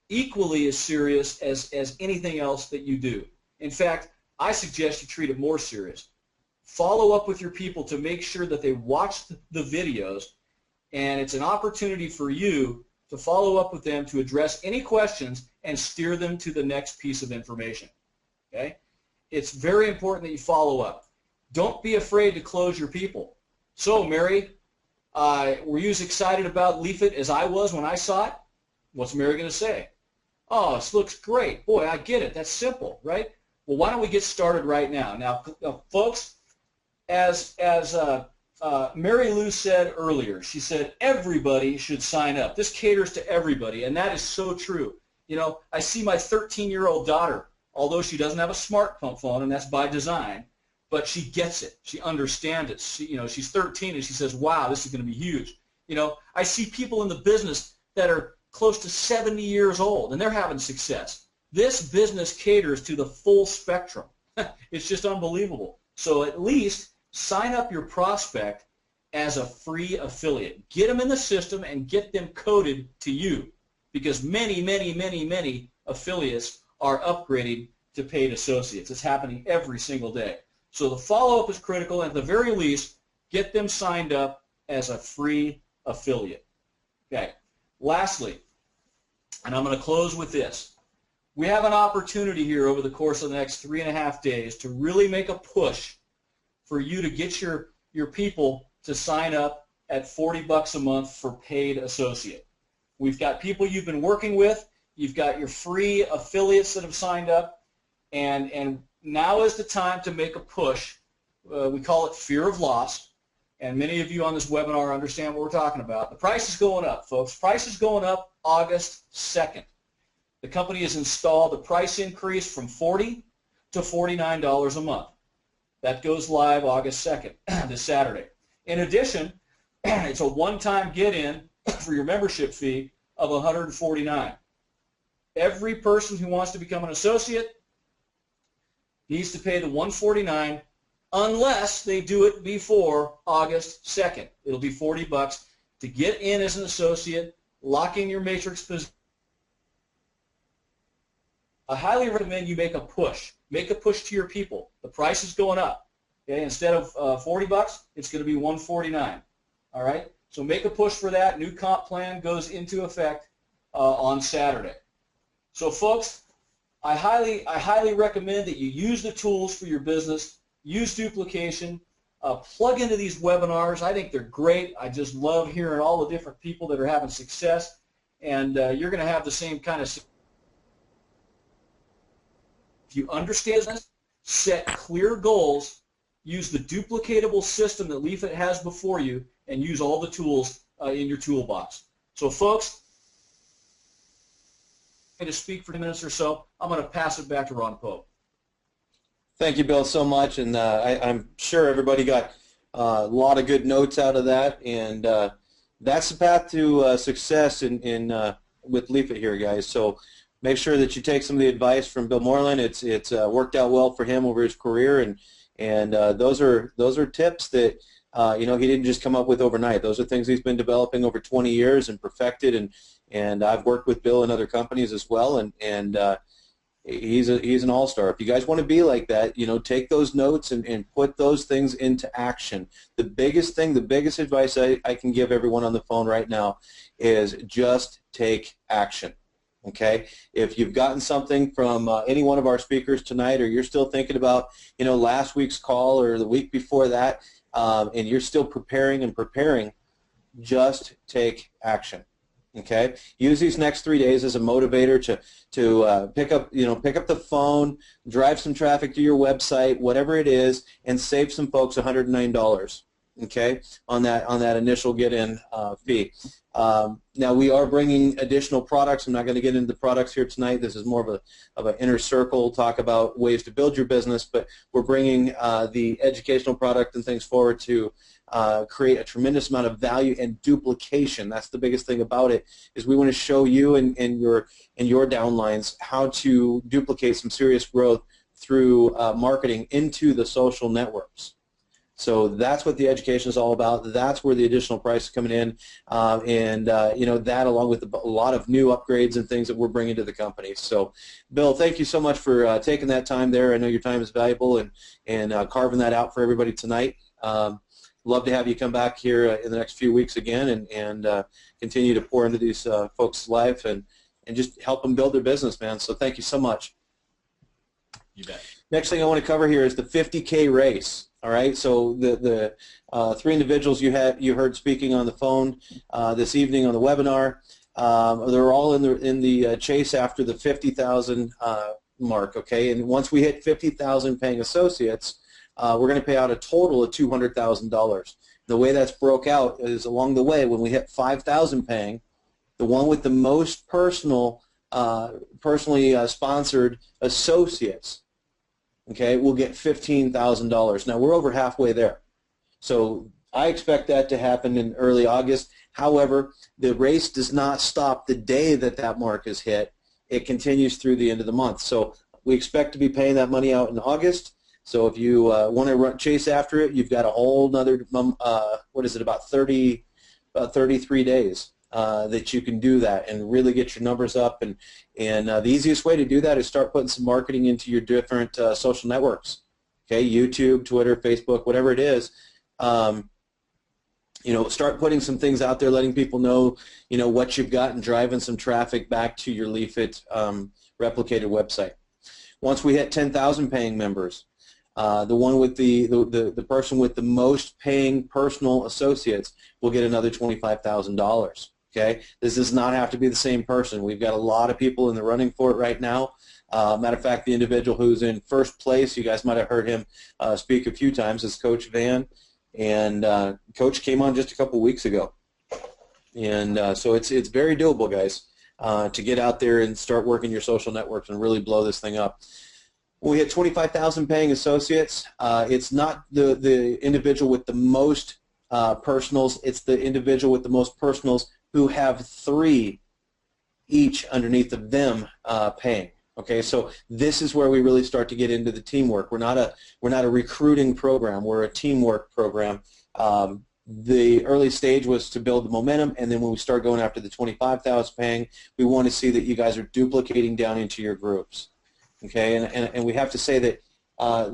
equally as serious as anything else that you do. In fact, I suggest you treat it more serious. Follow up with your people to make sure that they watch the videos and it's an opportunity for you to follow up with them to address any questions and steer them to the next piece of information. Okay? It's very important that you follow up. Don't be afraid to close your people. So, Mary, were you as excited about Leafit as I was when I saw it? What's Mary going to say? Oh, this looks great. Boy, I get it. That's simple, right? Well, why don't we get started right now? Now, folks, as Mary Lou said earlier, she said everybody should sign up. This caters to everybody, and that is so true. You know, I see my 13-year-old daughter, although she doesn't have a smartphone, and that's by design, but she gets it. She understands it. She, you know, she's 13, and she says, wow, this is going to be huge. You know, I see people in the business that are close to 70 years old, and they're having success. This business caters to the full spectrum. It's just unbelievable. So at least sign up your prospect as a free affiliate. Get them in the system and get them coded to you, because many, many, many, many affiliates are upgrading to paid associates. It's happening every single day. So the follow-up is critical, and at the very least, get them signed up as a free affiliate. Okay. Lastly, and I'm going to close with this, we have an opportunity here over the course of the next 3.5 days to really make a push for you to get your people to sign up at $40 a month for paid associate. We've got people you've been working with, you've got your free affiliates that have signed up, and now is the time to make a push. We call it fear of loss, and many of you on this webinar understand what we're talking about. The price is going up, folks. Price is going up August 2nd. The company has installed a price increase from $40 to $49 a month. That goes live August 2nd, this Saturday. In addition, it's a one-time get-in for your membership fee of $149. Every person who wants to become an associate needs to pay the $149 unless they do it before August 2nd. It'll be $40 to get in as an associate, lock in your matrix position. I highly recommend you make a push. Make a push to your people. The price is going up. Okay, instead of $40, it's going to be $149. All right. So make a push for that. New comp plan goes into effect on Saturday. So, folks, I highly recommend that you use the tools for your business. Use duplication. Plug into these webinars. I think they're great. I just love hearing all the different people that are having success, and you're going to have the same kind of success. If you understand this, set clear goals, use the duplicatable system that Leafit has before you, and use all the tools in your toolbox. So, folks, I'm going to speak for 10 minutes or so. I'm going to pass it back to Ron Pope. Thank you, Bill, so much, and I'm sure everybody got a lot of good notes out of that, and that's the path to success with Leafit here, guys. So make sure that you take some of the advice from Bill Moreland. It's worked out well for him over his career, and those are tips that he didn't just come up with overnight. Those are things he's been developing over 20 years and perfected, and I've worked with Bill in other companies as well, and he's an all-star. If you guys want to be like that, take those notes and put those things into action. The biggest thing, the biggest advice I can give everyone on the phone right now is just take action. Okay, if you've gotten something from any one of our speakers tonight, or you're still thinking about last week's call or the week before that, and you're still preparing, just take action. Okay, use these next 3 days as a motivator to pick up the phone, drive some traffic to your website, whatever it is, and save some folks $109. Okay, on that initial get-in fee. Now we are bringing additional products. I'm not going to get into the products here tonight. This is more of an inner circle talk about ways to build your business, but we're bringing the educational product and things forward to create a tremendous amount of value and duplication. That's the biggest thing about it, is we want to show you and your downlines how to duplicate some serious growth through marketing into the social networks. So that's what the education is all about. That's where the additional price is coming in, that along with a lot of new upgrades and things that we're bringing to the company. So, Bill, thank you so much for taking that time there. I know your time is valuable and carving that out for everybody tonight. love to have you come back here in the next few weeks again and continue to pour into these folks' life and just help them build their business, man. So thank you so much. You bet. Next thing I want to cover here is the 50K race. All right, so the three individuals you heard speaking on the phone this evening on the webinar, they're all in the chase after the 50,000 mark. Okay, and once we hit 50,000 paying associates, we're going to pay out a total of $200,000. The way that's broke out is along the way when we hit 5,000 paying, the one with the most personally sponsored associates, okay, we'll get $15,000. Now we're over halfway there, so I expect that to happen in early August. However, the race does not stop the day that mark is hit. It continues through the end of the month. So we expect to be paying that money out in August. So if you want to chase after it, you've got a whole another about 33 days that you can do that and really get your numbers up. And the easiest way to do that is start putting some marketing into your different social networks. Okay, YouTube, Twitter, Facebook, whatever it is. Start putting some things out there, letting people know, what you've got and driving some traffic back to your Leafit replicated website. Once we hit 10,000 paying members, the one with the person with the most paying personal associates will get another $25,000. Okay, this does not have to be the same person. We've got a lot of people in the running for it right now. Matter of fact, the individual who's in first place, you guys might have heard him speak a few times, is Coach Van. And Coach came on just a couple weeks ago, and so it's very doable, guys, to get out there and start working your social networks and really blow this thing up. When we hit 25,000 paying associates, it's not the individual with the most personals, it's the individual with the most personals who have 3 each underneath of them paying. Okay, so this is where we really start to get into the teamwork. We're not a recruiting program. We're a teamwork program. The early stage was to build the momentum, and then when we start going after the 25,000 paying, we want to see that you guys are duplicating down into your groups. Okay, and we have to say that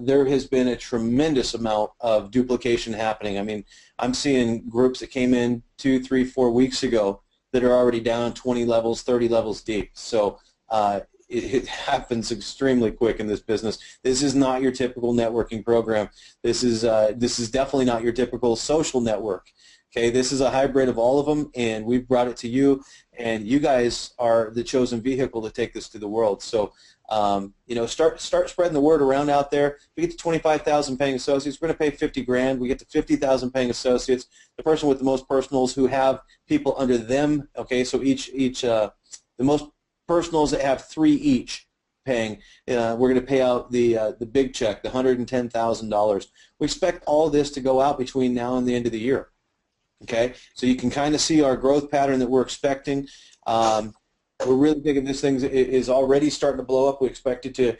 there has been a tremendous amount of duplication happening. I mean, I'm seeing groups that came in 2, 3, 4 weeks ago that are already down 20 levels, 30 levels deep. So it happens extremely quick in this business. This is not your typical networking program. This is definitely not your typical social network. Okay, this is a hybrid of all of them, and we've brought it to you, and you guys are the chosen vehicle to take this to the world. So, start spreading the word around out there. We get to 25,000 paying associates, we're going to pay 50 grand. We get to 50,000 paying associates. The person with the most personals who have people under them. Okay, so the most personals that have 3 each paying, we're going to pay out the big check, the $110,000. We expect all this to go out between now and the end of the year. Okay, so you can kind of see our growth pattern that we're expecting. We're really thinking this thing is already starting to blow up. We expect it to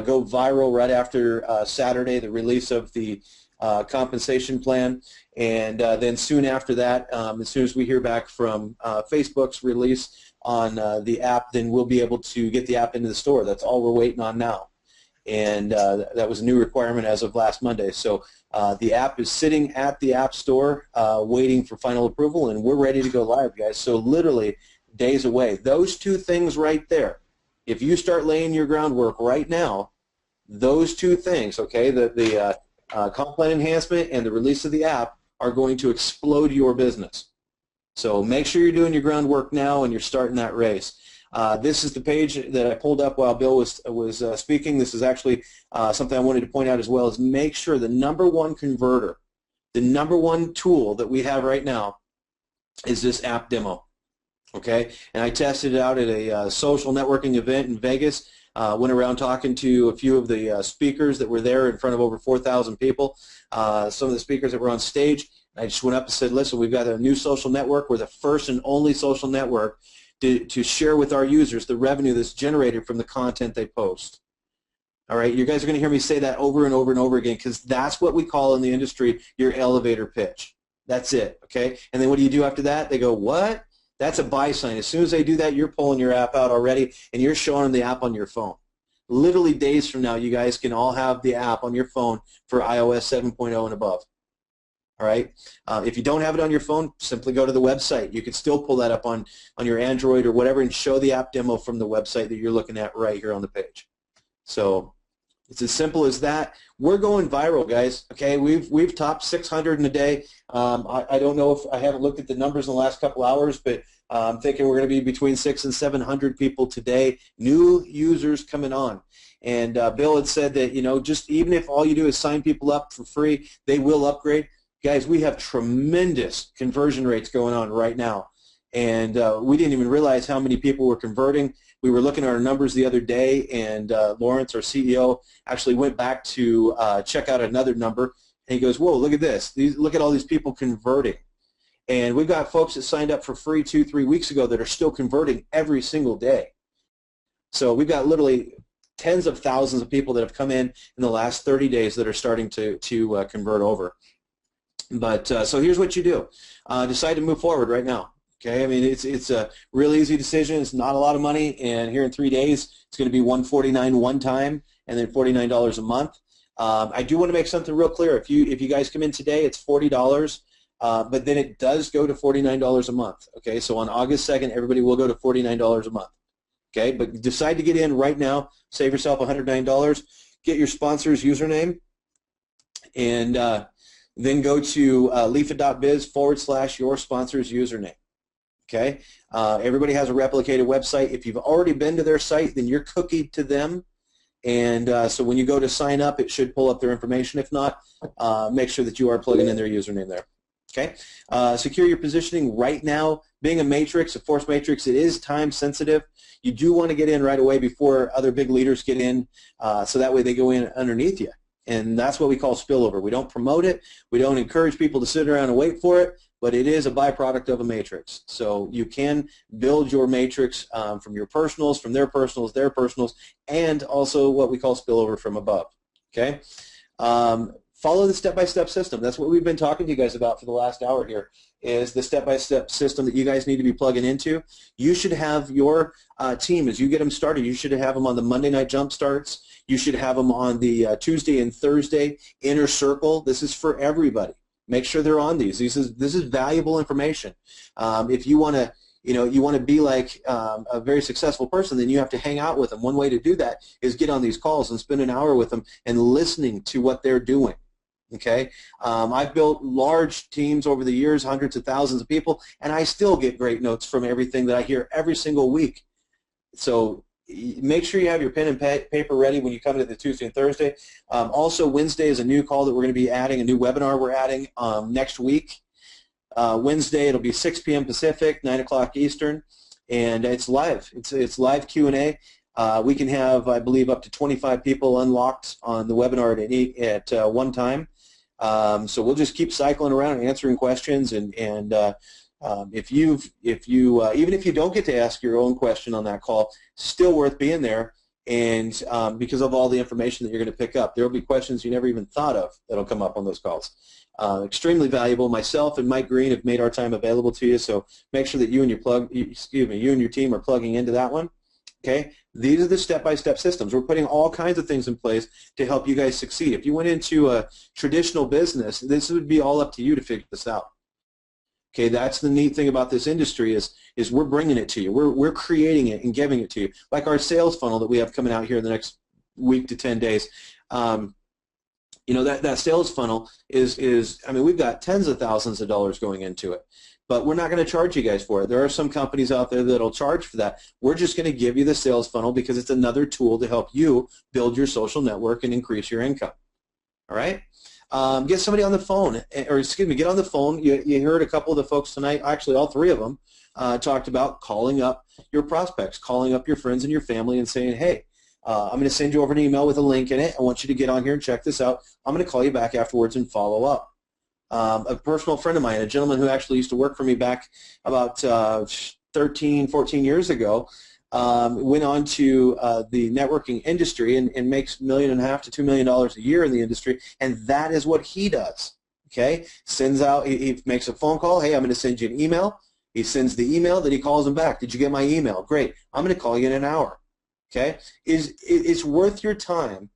go viral right after Saturday, the release of the compensation plan, and then soon after that, as soon as we hear back from Facebook's release on the app, then we'll be able to get the app into the store. That's all we're waiting on now, and that was a new requirement as of last Monday. So the app is sitting at the App Store waiting for final approval, and we're ready to go live, guys. So literally days away. Those 2 things right there, if you start laying your groundwork right now, those 2 things, okay, the comp plan enhancement and the release of the app are going to explode your business. So make sure you're doing your groundwork now and you're starting that race. This is the page that I pulled up while Bill was speaking. This is actually something I wanted to point out as well, is make sure the #1 converter, the #1 tool that we have right now is this app demo. Okay, and I tested it out at a social networking event in Vegas. Went around talking to a few of the speakers that were there in front of over 4,000 people, some of the speakers that were on stage. I just went up and said, listen, we've got a new social network. We're the first and only social network to share with our users the revenue that's generated from the content they post. All right, you guys are going to hear me say that over and over and over again, because that's what we call in the industry your elevator pitch. That's it, okay? And then what do you do after that? They go, what? That's a buy sign. As soon as they do that, you're pulling your app out already, and you're showing them the app on your phone. Literally days from now, you guys can all have the app on your phone for iOS 7.0 and above. All right. If you don't have it on your phone, simply go to the website. You can still pull that up on your Android or whatever and show the app demo from the website that you're looking at right here on the page. So it's as simple as that. We're going viral, guys. Okay, we've topped 600 in a day. I don't know if I haven't looked at the numbers in the last couple hours, but I'm thinking we're going to be between 600 and 700 people today, new users coming on. And Bill had said that, you know, just even if all you do is sign people up for free, they will upgrade. Guys, we have tremendous conversion rates going on right now, and we didn't even realize how many people were converting. We were looking at our numbers the other day, and Lawrence, our CEO, actually went back to check out another number, and he goes, whoa, look at this. Look at all these people converting. And we've got folks that signed up for free 2-3 weeks ago that are still converting every single day. So we've got literally tens of thousands of people that have come in the last 30 days that are starting to convert over. But so here's what you do. Decide to move forward right now. Okay, I mean, it's a real easy decision. It's not a lot of money, and here in 3 days, it's going to be $149 one time and then $49 a month. I do want to make something real clear. If you guys come in today, it's $40, but then it does go to $49 a month. Okay, so on August 2nd, everybody will go to $49 a month. Okay, but decide to get in right now. Save yourself $109. Get your sponsor's username, and then go to leafit.biz/your sponsor's username. Okay, everybody has a replicated website. If you've already been to their site, then you're cookied to them, and so when you go to sign up, it should pull up their information. If not, make sure that you are plugging in their username there. Okay, secure your positioning right now. Being a matrix, a force matrix, it is time sensitive. You do want to get in right away before other big leaders get in, so that way they go in underneath you. And that's what we call spillover. We don't promote it. We don't encourage people to sit around and wait for it, but it is a byproduct of a matrix. So you can build your matrix from your personals, from their personals, and also what we call spillover from above. Okay? Follow the step-by-step system. That's what we've been talking to you guys about for the last hour here, is the step-by-step system that you guys need to be plugging into. You should have your team, as you get them started, you should have them on the Monday night jump starts. You should have them on the Tuesday and Thursday inner circle. This is for everybody. Make sure they're on these. This is valuable information. If you want to, you want to be like a very successful person, then you have to hang out with them. One way to do that is get on these calls and spend an hour with them and listening to what they're doing. Okay, I've built large teams over the years, hundreds of thousands of people, and I still get great notes from everything that I hear every single week. So make sure you have your pen and paper ready when you come to the Tuesday and Thursday. Also, Wednesday is a new call that we're going to be adding, a new webinar we're adding next week. Wednesday, it'll be 6 p.m. Pacific, 9 o'clock Eastern, and it's live. It's live Q&A. We can have, I believe, up to 25 people unlocked on the webinar at one time. So we'll just keep cycling around and answering questions, and even if you don't get to ask your own question on that call, still worth being there, and because of all the information that you're going to pick up, there will be questions you never even thought of that will come up on those calls. Extremely valuable. Myself and Mike Green have made our time available to you, so make sure that you and your team are plugging into that one. Okay, these are the step-by-step systems. We're putting all kinds of things in place to help you guys succeed. If you went into a traditional business, this would be all up to you to figure this out. Okay, that's the neat thing about this industry is we're bringing it to you. We're creating it and giving it to you. Like our sales funnel that we have coming out here in the next week to 10 days. That sales funnel is I mean, we've got tens of thousands of dollars going into it. But we're not going to charge you guys for it. There are some companies out there that will charge for that. We're just going to give you the sales funnel because it's another tool to help you build your social network and increase your income. All right? Get somebody on the phone, get on the phone. You heard a couple of the folks tonight, actually all three of them, talked about calling up your prospects, calling up your friends and your family and saying, hey, I'm going to send you over an email with a link in it. I want you to get on here and check this out. I'm going to call you back afterwards and follow up. A personal friend of mine, a gentleman who actually used to work for me back about 13, 14 years ago, went on to the networking industry and makes $1.5 million to $2 million a year in the industry, and that is what he does. Okay, sends out, he makes a phone call. Hey, I'm going to send you an email. He sends the email, then he calls him back. Did you get my email? Great. I'm going to call you in an hour. Okay, it's worth your time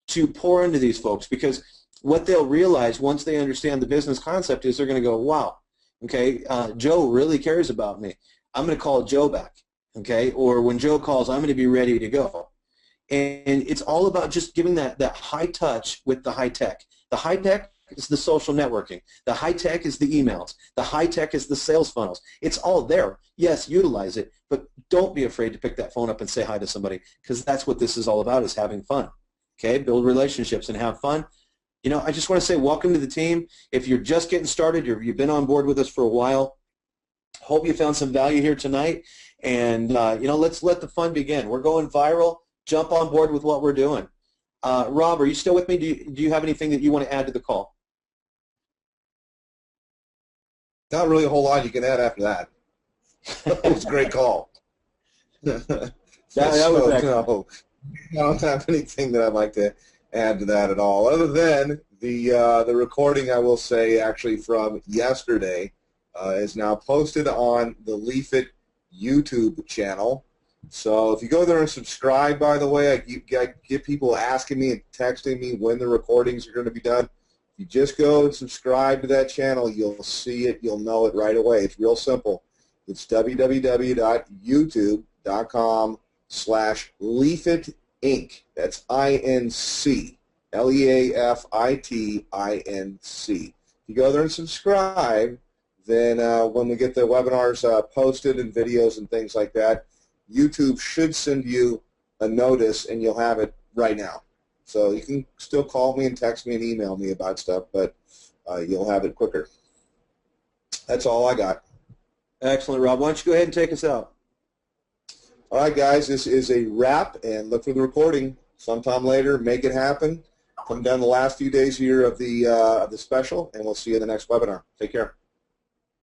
to pour into these folks because what they'll realize once they understand the business concept is they're going to go, wow, okay, Joe really cares about me. I'm going to call Joe back, okay? Or when Joe calls, I'm going to be ready to go. And it's all about just giving that high touch with the high tech. The high tech is the social networking. The high tech is the emails. The high tech is the sales funnels. It's all there. Yes, utilize it, but don't be afraid to pick that phone up and say hi to somebody, because that's what this is all about, is having fun. Okay, build relationships and have fun. You know, I just want to say welcome to the team. If you're just getting started, you've been on board with us for a while, hope you found some value here tonight. And, you know, let's let the fun begin. We're going viral. Jump on board with what we're doing. Rob, are you still with me? Do you have anything that you want to add to the call? Not really a whole lot you can add after that. That was a great call. that was excellent. No, I don't have anything that I'd like to add to that at all, other than the recording, I will say, actually from yesterday is now posted on the Leafit YouTube channel. So if you go there and subscribe, by the way, I get people asking me and texting me when the recordings are going to be done. If you just go and subscribe to that channel, you'll see it. You'll know it right away. It's real simple. It's www.youtube.com/Leafit Inc. That's INC. LEAFITINC. If you go there and subscribe, then when we get the webinars posted and videos and things like that, YouTube should send you a notice, and you'll have it right now. So you can still call me and text me and email me about stuff, but you'll have it quicker. That's all I got. Excellent, Rob. Why don't you go ahead and take us out? All right, guys, this is a wrap, and look for the recording sometime later. Make it happen. Come down the last few days here of the special, and we'll see you in the next webinar. Take care.